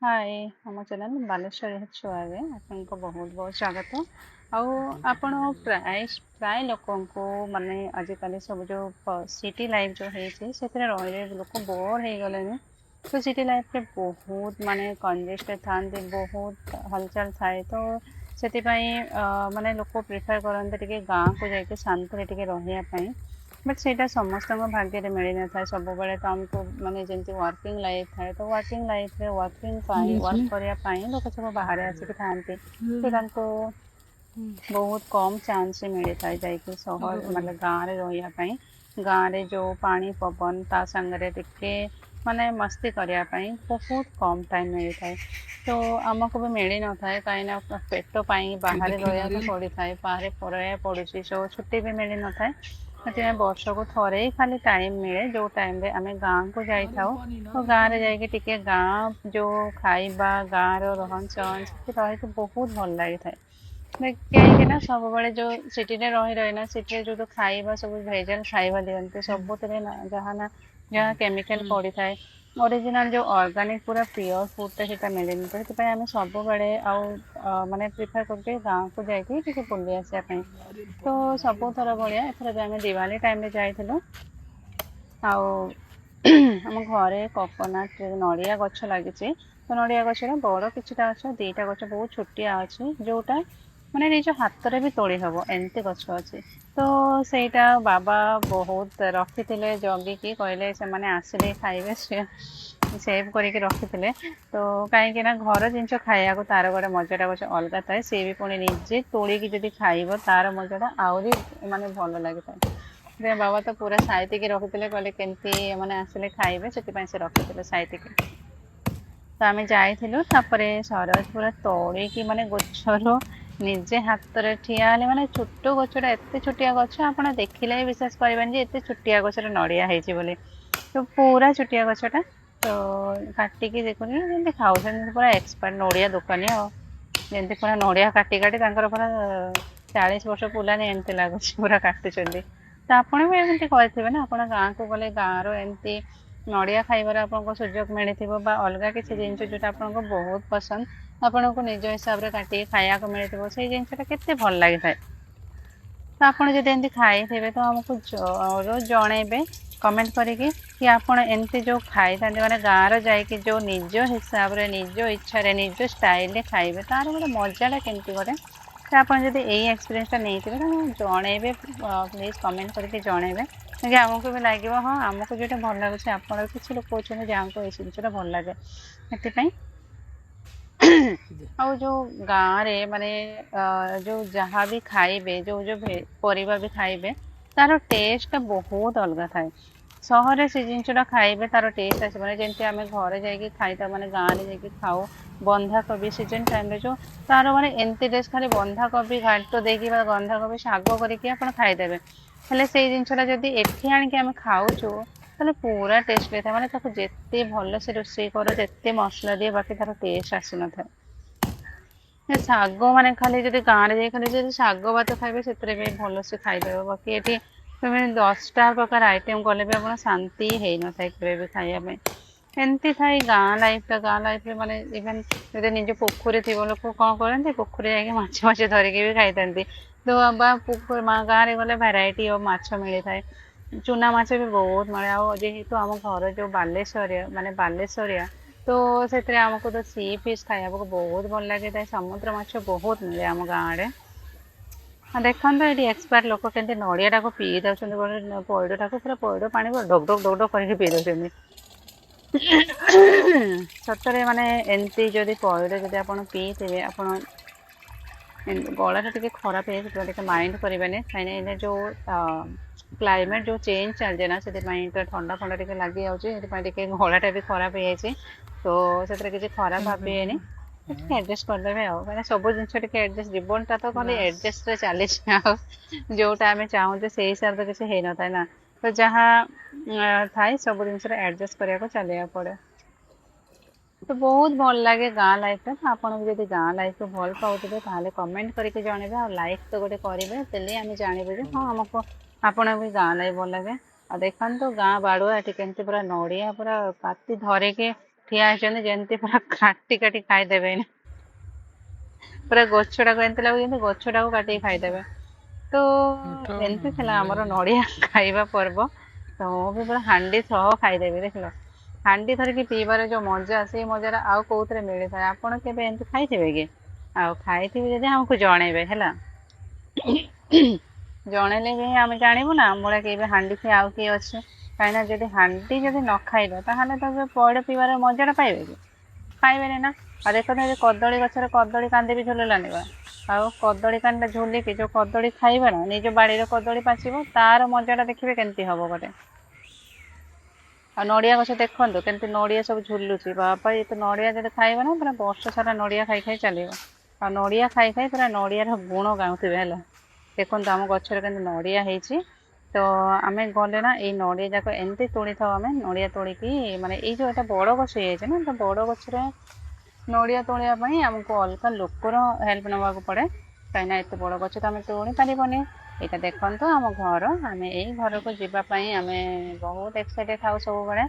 हाय ଆମ ଚ୍ୟାନେଲ ବାଲେଶ୍ୱର ଛୁଆରେ ଆପଣଙ୍କୁ ବହୁତ ବହୁତ ସ୍ୱାଗତ। ଆଉ ଆପଣ ପ୍ରାୟ ଲୋକଙ୍କୁ ମାନେ ଆଜିକାଲି ସବୁ ଯୋଉ ସିଟି ଲାଇଫ ଯୋଉ ହେଇଛି ସେଥିରେ ରହିଲେ ଲୋକ ବୋର ହେଇଗଲେଣି। ତ ସିଟି ଲାଇଫରେ ବହୁତ ମାନେ କଞ୍ଜେଷ୍ଟେଡ୍ ଥାନ୍ତି, ବହୁତ ହଲଚଲ ଥାଏ। ତ ସେଥିପାଇଁ ମାନେ ଲୋକ ପ୍ରିଫର କରନ୍ତି ଟିକେ ଗାଁକୁ ଯାଇକି ଶାନ୍ତିରେ ଟିକେ ରହିବା ପାଇଁ। ବଟ୍ ସେଇଟା ସମସ୍ତଙ୍କ ଭାଗ୍ୟରେ ମିଳିନଥାଏ ସବୁବେଳେ। ତ ଆମକୁ ମାନେ ଯେମିତି ୱାର୍କିଂ ଲାଇଫ୍ ଥାଏ, ତ ୱାର୍କିଂ ଲାଇଫରେ ୱାର୍କ କରିବା ପାଇଁ ଲୋକ ସବୁ ବାହାରେ ଆସିକି ଥାନ୍ତି। ତ ତାଙ୍କୁ ବହୁତ କମ ଚାନ୍ସ ମିଳିଥାଏ ଯାଇକି ସହର ମାନେ ଗାଁରେ ରହିବା ପାଇଁ। ଗାଁରେ ଯୋଉ ପାଣି ପବନ ତା ସାଙ୍ଗରେ ଟିକେ ମାନେ ମସ୍ତି କରିବା ପାଇଁ ବହୁତ କମ ଟାଇମ ମିଳିଥାଏ। ତ ଆମକୁ ବି ମିଳିନଥାଏ କାହିଁକିନା ପେଟ ପାଇଁ ବାହାରେ ରହିବାକୁ ପଡିଥାଏ, ବାହାରେ ରହିବାକୁ ପଡୁଛି। ସବୁ ଛୁଟି ବି ମିଳିନଥାଏ। ସେଥିପାଇଁ ବର୍ଷକୁ ଥରେ ହିଁ ଖାଲି ଟାଇମ ମିଳେ ଯୋଉ ଟାଇମରେ ଆମେ ଗାଁକୁ ଯାଇଥାଉ। ତ ଗାଁରେ ଯାଇକି ଟିକେ ଗାଁ ଯୋଉ ଖାଇବା, ଗାଁ ର ରହନ ସହନ ସେଠି ରହିକି ବହୁତ ଭଲ ଲାଗିଥାଏ। କାହିଁକି ନା ସବୁବେଳେ ଯୋଉ ସିଟିରେ ରହିନା ସିଟିରେ ଯୋଉ ଖାଇବା ସବୁ ଭେଜାଲ ଖାଇବା ଦିଅନ୍ତି, ସବୁଥିରେ ଯାହା କେମିକାଲ ପଡିଥାଏ। ଅରିଜିନାଲ ଯୋଉ ଅର୍ଗାନିକ ପୁରା ପିଓର ଫୁଡ ଟା ସେଟା ମିଳେନି। ତ ସେଥିପାଇଁ ଆମେ ସବୁବେଳେ ଆଉ ମାନେ ପ୍ରିଫର କରୁଛେ ଗାଁକୁ ଯାଇକି ଟିକେ ବୁଲି ଆସିବା ପାଇଁ। ତ ସବୁଥର ଭଳିଆ ଏଥର ବି ଆମେ ଦିୱାଲି ଟାଇମରେ ଯାଇଥିଲୁ। ଆଉ ଆମ ଘରେ କୋକୋନଟ ନଡିଆ ଗଛ ଲାଗିଛି। ତ ନଡିଆ ଗଛର ବଡ କିଛିଟା ଗଛ, ଦିଟା ଗଛ ବହୁତ ଛୋଟିଆ ଅଛି, ଯୋଉଟା ମାନେ ନିଜ ହାତରେ ବି ତୋଳି ହବ ଏମିତି ଗଛ ଅଛି। ତ ସେଇଟା ବାବା ବହୁତ ରଖିଥିଲେ ଜଗିକି, କହିଲେ ସେମାନେ ଆସିଲେ ଖାଇବେ। ସେଭ୍ କରିକି ରଖିଥିଲେ। ତ କାହିଁକି ନା ଘର ଜିନିଷ ଖାଇବାକୁ ତାର ଗୋଟେ ମଜା ଟା ଗୋଟେ ଅଲଗା ଥାଏ। ସିଏ ବି ପୁଣି ନିଜେ ତୋଳିକି ଯଦି ଖାଇବ ତାର ମଜା ଟା ଆହୁରି ମାନେ ଭଲ ଲାଗିଥାଏ। ବାବା ତ ପୁରା ସାଇତିକି ରଖିଥିଲେ, କହିଲେ କେମିତି ମାନେ ଆସିଲେ ଖାଇବେ, ସେଥିପାଇଁ ସେ ରଖିଥିଲେ ସାଇତିକି। ତ ଆମେ ଯାଇଥିଲୁ, ତାପରେ ସରଜ ପୁରା ତୋଳିକି ମାନେ ଗଛରୁ ନିଜେ ହାତରେ ଠିଆ ହେଲେ। ମାନେ ଛୋଟ ଗଛଟା, ଏତେ ଛୋଟିଆ ଗଛ ଆପଣ ଦେଖିଲେ ହିଁ ବିଶ୍ୱାସ କରିବେନି ଯେ ଏତେ ଛୋଟିଆ ଗଛରେ ନଡିଆ ହେଇଛି ବୋଲି। ତ ପୁରା ଛୋଟିଆ ଗଛଟା। ତ କାଟିକି ଦେଖୁନି ଯେମିତି ଖାଉଛନ୍ତି ପୁରା ଏକ୍ସପର୍ଟ ନଡିଆ ଦୋକାନୀ ଆଉ। ଯେମିତି ପୁରା ନଡିଆ କାଟି କାଟି ତାଙ୍କର ପୁରା 40 ବର୍ଷ ପୁଲାନି ଏମିତି ଲାଗୁଛି ପୁରା କାଟୁଛନ୍ତି। ତ ଆପଣ ବି ଏମିତି କରିଥିବେ ନା, ଆପଣ ଗାଁକୁ ଗଲେ ଗାଁ ର ଏମିତି ନଡିଆ ଖାଇବାର ଆପଣଙ୍କୁ ସୁଯୋଗ ମିଳିଥିବ, ବା ଅଲଗା କିଛି ଜିନିଷ ଯୋଉଟା ଆପଣଙ୍କୁ ବହୁତ ପସନ୍ଦ ଆପଣଙ୍କୁ ନିଜ ହିସାବରେ କାଟିକି ଖାଇବାକୁ ମିଳିଥିବ। ସେଇ ଜିନିଷ ଟା କେତେ ଭଲ ଲାଗିଥାଏ। ତ ଆପଣ ଯଦି ଏମିତି ଖାଇଥିବେ ତ ଆମକୁ ଜଣେଇବେ କମେଣ୍ଟ କରିକି, କି ଆପଣ ଏମିତି ଯୋଉ ଖାଇଥାନ୍ତି ମାନେ ଗାଁର ଯାଇକି ଯୋଉ ନିଜ ହିସାବରେ, ନିଜ ଇଚ୍ଛାରେ, ନିଜ ଷ୍ଟାଇଲରେ ଖାଇବେ ତାର ଗୋଟେ ମଜା ଟା କେମିତି ଗୋଟେ। ତ ଆପଣ ଯଦି ଏଇ ଏକ୍ସପିରିଏନ୍ସ ଟା ନେଇଥିବେ ତ ଜଣେଇବେ, ପ୍ଲିଜ କମେଣ୍ଟ କରିକି ଜଣେଇବେ। ଆମକୁ ବି ଲାଗିବ ହଁ ଆମକୁ ଯୋଉଟା ଭଲ ଲାଗୁଛି, ଆପଣ କିଛି ଲୋକ ଅଛନ୍ତି ଯାହାଙ୍କୁ ଏଇ ଜିନିଷଟା ଭଲ ଲାଗେ। ସେଥିପାଇଁ ଆଉ ଯୋଉ ଗାଁରେ ମାନେ ଯୋଉ ଯାହାବି ଖାଇବେ, ଯୋଉ ପରିବା ବି ଖାଇବେ, ତାର ଟେଷ୍ଟ ଟା ବହୁତ ଅଲଗା ଥାଏ। ସହରରେ ସେ ଜିନିଷ ଟା ଖାଇବେ ତାର ଟେଷ୍ଟ ଆସିବନି। ଯେମିତି ଆମେ ଘରେ ଯାଇକି ଖାଇଥାଉ, ମାନେ ଗାଁରେ ଯାଇକି ଖାଉ ବନ୍ଧାକୋବି ସିଜନ ଟାଇମରେ ଯୋଉ ତାର ମାନେ ଏମିତି ଟେଷ୍ଟ, ଖାଲି ବନ୍ଧାକୋବି ଘାଣ୍ଟ ଦେଇକି ବା ବନ୍ଧାକୋବି ଶାଗ କରିକି ଆପଣ ଖାଇଦେବେ। ହେଲେ ସେଇ ଜିନିଷ ଟା ଯଦି ଏଠି ଆଣିକି ଆମେ ଖାଉଛୁ ତାହେଲେ ପୁରା ଟେଷ୍ଟ ଲାଗିଥାଏ। ମାନେ ତାକୁ ଯେତେ ଭଲ ସେ ରୋଷେଇ କର, ଯେତେ ମସଲା ଦିଅ, ବାକି ତାର ଟେଷ୍ଟ ଆସିନଥାଏ। ଶାଗ ମାନେ ଖାଲି ଯଦି ଗାଁରେ ଯାଇ ଖାଲି ଯଦି ଶାଗ ଭାତ ଖାଇବେ ସେଥିରେ ବି ଭଲସେ ଖାଇଦେବ। ବାକି ଏଠି ତମେ 10ଟା ପ୍ରକାର ଆଇଟମ କଲେ ବି ଆପଣ ଶାନ୍ତି ହେଇନଥାଏ କେବେ ବି ଖାଇବା ପାଇଁ। ଏମିତି ଥାଏ ଗାଁ ଲାଇଫ ଟା। ଗାଁ ଲାଇଫରେ ମାନେ ଇଭେନ ଯଦି ନିଜ ପୋଖରୀ ଥିବ, ଲୋକ କଣ କରନ୍ତି ପୋଖରୀ ଯାଇକି ମାଛ ମାଛ ଧରିକି ବି ଖାଇଥାନ୍ତି। ତ ବା ଗାଁରେ ଗଲେ ଭେରାଇଟି ଅଫ ମାଛ ମିଳିଥାଏ। ଚୁନା ମାଛ ବି ବହୁତ ମିଳେ। ଆଉ ଯେହେତୁ ଆମ ଘର ଯୋଉ ବାଲେଶ୍ୱରିଆ, ମାନେ ବାଲେଶ୍ୱରିଆ, ତ ସେଥିରେ ଆମକୁ ତ ସି ଫିସ୍ ଖାଇବାକୁ ବହୁତ ଭଲ ଲାଗିଥାଏ। ସମୁଦ୍ର ମାଛ ବହୁତ ମିଳେ ଆମ ଗାଁ ଆଡେ। ଦେଖନ୍ତୁ ଏଠି ଏକ୍ସପାର୍ଟ ଲୋକ କେମିତି ନଡିଆ ଟାକୁ ପିଇ ଦଉଛନ୍ତି, ପଇଡ ଟାକୁ ପୁରା ପଇଡ ପାଣି ଢକ ଢକ ଢକ କରିକି ପିଇ ଦଉଛନ୍ତି। ସତରେ ମାନେ ଏମିତି ଯଦି ପଇଡ ଯଦି ଆପଣ ପିଇଥିବେ, ଆପଣ ଗଳା ଟା ଟିକେ ଖରାପ ହେଇଯାଇଥିବ ଟିକେ ମାଇଣ୍ଡ କରିବେନି। କାହିଁକି ନା ଯୋଉ କ୍ଲାଇମେଟ ଯୋଉ ଚେଞ୍ଜ ଚାଲିଛି ନା, ସେଥିପାଇଁ ଥଣ୍ଡା ଫଣ୍ଡା ଟିକେ ଲାଗି ଯାଉଛି। ସେଥିପାଇଁ ଟିକେ ଗଳା ଟା ବି ଖରାପ ହେଇଯାଇଛି। ତ ସେଥିରେ କିଛି ଖରାପ ଭାବିବେନି, ଟିକେ ଆଡଜଷ୍ଟ କରିଦେବେ ଆଉ। କାହିଁକିନା ସବୁ ଜିନିଷ ଟିକେ ଆଡଜଷ୍ଟ, ଜୀବନ ଟା ତ ଖାଲି ଆଡଜଷ୍ଟ ରେ ଚାଲିଛି। ଆଉ ଯୋଉଟା ଆମେ ଚାହୁଁଛେ ସେଇ ହିସାବରେ ତ କିଛି ହେଇନଥାଏ ନା। ତ ଯାହା ଥାଏ ସବୁ ଜିନିଷରେ ଆଡଜଷ୍ଟ କରିବାକୁ ଚାଲିବାକୁ ପଡେ। ତ ବହୁତ ଭଲ ଲାଗେ ଗାଁ ଲାଇଫ ଟା। ଆପଣ ବି ଯଦି ଗାଁ ଲାଇଫ କୁ ଭଲ ପାଉଥିବେ ତାହେଲେ କମେଣ୍ଟ କରିକି ଜଣେଇବେ, ଆଉ ଲାଇକ୍ ତ ଗୋଟେ କରିବେ। ଦେଲେ ଆମେ ଜାଣିବୁ ଯେ ହଁ ଆମକୁ ଆପଣଙ୍କୁ ବି ଗାଁ ଲାଇଫ ଭଲ ଲାଗେ। ଆଉ ଦେଖନ୍ତୁ ଗାଁ ବାଡୁଆ ଏଠି କେମିତି ପୁରା ନଡିଆ ପୁରା ପାତି ଧରିକି ଠିଆ ହେଇଛନ୍ତି ଯେମିତି ପୁରା କାଟି କାଟି ଖାଇଦେବେ ଏଇନେ। ପୁରା ଗଛଟାକୁ ଏମିତି ଲାଗୁଛି ଯେମିତି ଗଛଟାକୁ କାଟିକି ଖାଇଦେବେ। ତ ଏମିତି ଥିଲା ଆମର ନଡ଼ିଆ ଖାଇବା ପର୍ବ। ତ ମୁଁ ବି ପୁରା ହାଣ୍ଡି ସହ ଖାଇଦେବି ଦେଖିଲ। ହାଣ୍ଡି ଧରିକି ପିଇବାରେ ଯୋଉ ମଜା, ସେଇ ମଜାଟା ଆଉ କୋଉଥିରେ ମିଳିଥାଏ। ଆପଣ କେବେ ଏମିତି ଖାଇଥିବେ କି? ଆଉ ଖାଇଥିବେ ଯଦି ଆମକୁ ଜଣେଇବେ ହେଲା। ଜଣେଇଲେ ବି ଆମେ ଜାଣିବୁ ନା ଆମର କେବେ ହାଣ୍ଡି କିଏ ଆଉ କିଏ ଅଛି। କାହିଁକିନା ଯଦି ହାଣ୍ଡି ଯଦି ନ ଖାଇବା ତାହେଲେ ତ ଯୋଉ ପଇଡ଼ ପିଇବାର ମଜାଟା ପାଇବେ କି? ପାଇବେନି ନା। ଆଉ ଦେଖନ୍ତୁ ଏ କଦଳୀ ଗଛରେ କଦଳୀ କାନ୍ଦି ବି ଝୁଲିଲାନି ବା। ଆଉ କଦଳୀ କାଣ୍ଡା ଝୁଲିକି ଯୋଉ କଦଳୀ ଖାଇବା ନା, ନିଜ ବାଡିରେ କଦଳୀ ପାଚିବ ତାର ମଜାଟା ଦେଖିବେ କେମିତି ହବ ଗୋଟେ। ଆଉ ନଡିଆ ଗଛ ଦେଖନ୍ତୁ କେମିତି ନଡିଆ ସବୁ ଝୁଲୁଛି, ବାବା ଏତେ ନଡିଆ ଯଦି ଖାଇବ ନା ପୁରା ବର୍ଷ ସାରା ନଡିଆ ଖାଇ ଖାଇ ଚାଲିବ। ଆଉ ନଡିଆ ଖାଇ ଖାଇ ପୁରା ନଡିଆର ଗୁଣ ଗାଉଥିବେ ହେଲା। ଦେଖନ୍ତୁ ଆମ ଗଛରେ କେମିତି ନଡିଆ ହେଇଛି। ତ ଆମେ ଗଲେ ନା ଏଇ ନଡିଆ ଯାକ ଏମିତି ତୋଳିଥାଉ, ଆମେ ନଡିଆ ତୋଳିକି ମାନେ ଏଇ ଯୋଉ ଏଟା ବଡ ଗଛ ହେଇଯାଇଛି ନା, ତ ବଡ ଗଛରେ ନଡିଆ ତୋଳିବା ପାଇଁ ଆମକୁ ଅଲଗା ଲୋକର ହେଲ୍ପ ନେବାକୁ ପଡେ। କାହିଁକିନା ଏତେ ବଡ ଗଛ ତ ଆମେ ତୋଳି ପାରିବନି। ଏଇଟା ଦେଖନ୍ତୁ ଆମ ଘର, ଆମେ ଏଇ ଘରକୁ ଯିବା ପାଇଁ ଆମେ ବହୁତ ଏକ୍ସାଇଟେଡ ଥାଉ ସବୁବେଳେ।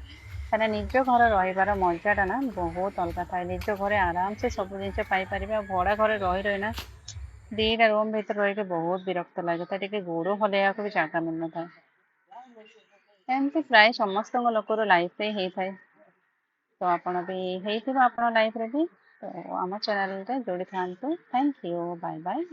କାହିଁକିନା ନିଜ ଘରେ ରହିବାର ମଜାଟା ନା ବହୁତ ଅଲଗା ଥାଏ। ନିଜ ଘରେ ଆରାମସେ ସବୁ ଜିନିଷ ପାଇପାରିବେ। ଆଉ ଭଡା ଘରେ ରହି ରହି ନା ଦିଟା ରୁମ୍ ଭିତରେ ରହିକି ବହୁତ ବିରକ୍ତ ଲାଗେ। ତ ଟିକେ ଗୋଡ ହଲେଇବାକୁ ବି ଜାଗା ମିଳିନଥାଏ। ଏମିତି ପ୍ରାୟ ସମସ୍ତଙ୍କ ଲୋକର ଲାଇଫରେ ହେଇଥାଏ। ତ ଆପଣ ବି ହେଇଥିବ ଆପଣ ଲାଇଫରେ ବି। ତ ଆମ ଚ୍ୟାନେଲରେ ଯୋଡିଥାନ୍ତୁ। Thank you, bye bye.